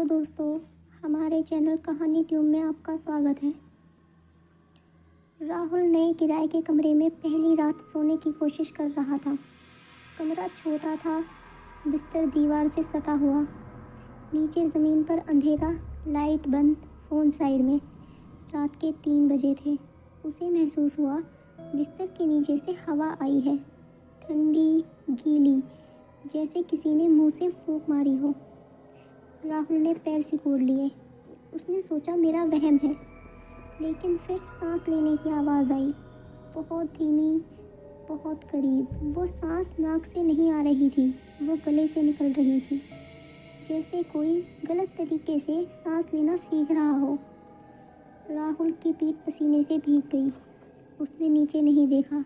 Hello दोस्तों, हमारे channel कहानी ट्यूब में आपका स्वागत है। राहुल नए किराए के कमरे में पहली रात सोने की कोशिश कर रहा था। कमरा छोटा था, बिस्तर दीवार से सटा हुआ, नीचे ज़मीन पर अंधेरा, लाइट बंद, फ़ोन साइड में। रात के 3 बजे थे। उसे महसूस हुआ बिस्तर के नीचे से हवा आई है, ठंडी, गीली, जैसे किसी ने मुंह से फूंक मारी हो। राहुल ने पैर सिकोड़ लिए। उसने सोचा मेरा वहम है, लेकिन फिर सांस लेने की आवाज़ आई, बहुत धीमी, बहुत करीब। वो सांस नाक से नहीं आ रही थी, वो गले से निकल रही थी, जैसे कोई गलत तरीके से सांस लेना सीख रहा हो। राहुल की पीठ पसीने से भीग गई। उसने नीचे नहीं देखा,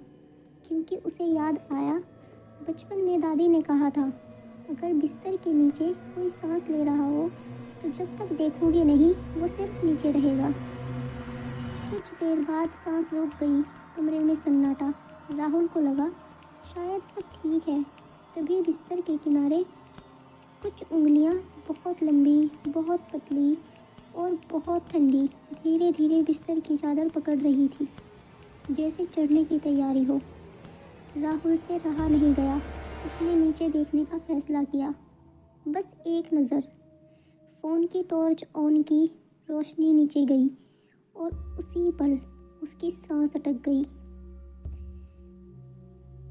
क्योंकि उसे याद आया बचपन में दादी ने कहा था, अगर बिस्तर के नीचे कोई सांस ले रहा हो तो जब तक देखोगे नहीं वो सिर्फ नीचे रहेगा। कुछ देर बाद सांस रुक गई। कमरे में सन्नाटा। राहुल को लगा शायद सब ठीक है। तभी बिस्तर के किनारे कुछ उंगलियां, बहुत लंबी, बहुत पतली और बहुत ठंडी, धीरे धीरे बिस्तर की चादर पकड़ रही थी, जैसे चढ़ने की तैयारी हो। राहुल से रहा नहीं गया। उसने नीचे देखने का फैसला किया। बस एक नज़र। फ़ोन की टॉर्च ऑन की, रोशनी नीचे गई और उसी पल उसकी सांस अटक गई।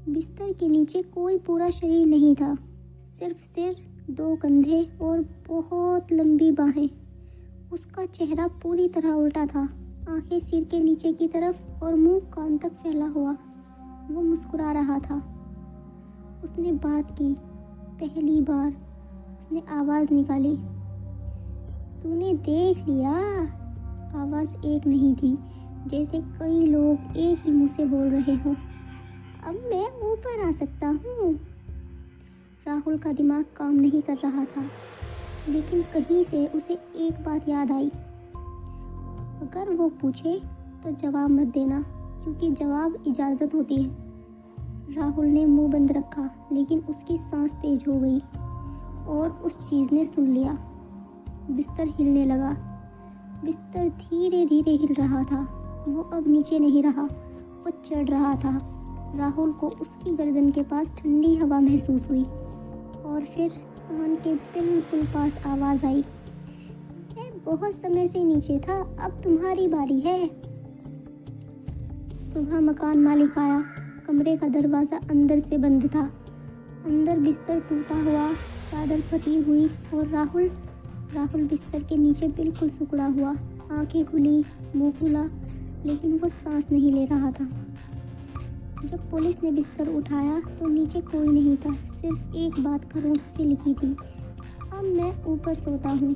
बिस्तर के नीचे कोई पूरा शरीर नहीं था, सिर्फ सिर, 2 कंधे और बहुत लंबी बाहें। उसका चेहरा पूरी तरह उल्टा था, आंखें सिर के नीचे की तरफ और मुंह कान तक फैला हुआ। वो मुस्कुरा रहा था। उसने बात की। पहली बार उसने आवाज़ निकाली, तूने देख लिया। आवाज़ एक नहीं थी, जैसे कई लोग एक ही मुंह से बोल रहे हों। अब मैं ऊपर आ सकता हूँ। राहुल का दिमाग काम नहीं कर रहा था, लेकिन कहीं से उसे एक बात याद आई, अगर वो पूछे तो जवाब मत देना, क्योंकि जवाब इजाज़त होती है। राहुल ने मुंह बंद रखा, लेकिन उसकी सांस तेज हो गई और उस चीज़ ने सुन लिया। बिस्तर हिलने लगा। बिस्तर धीरे धीरे हिल रहा था। वो अब नीचे नहीं रहा, वो चढ़ रहा था। राहुल को उसकी गर्दन के पास ठंडी हवा महसूस हुई और फिर कान के बिल्कुल पास आवाज़ आई, मैं बहुत समय से नीचे था, अब तुम्हारी बारी है। सुबह मकान मालिक आया। कमरे का दरवाज़ा अंदर से बंद था। अंदर बिस्तर टूटा हुआ, चादर फटी हुई और राहुल बिस्तर के नीचे बिल्कुल सिकुड़ा हुआ, आंखें खुली, मुंह खुला, लेकिन वो सांस नहीं ले रहा था। जब पुलिस ने बिस्तर उठाया तो नीचे कोई नहीं था, सिर्फ एक बात खरोंच से लिखी थी, अब मैं ऊपर सोता हूँ।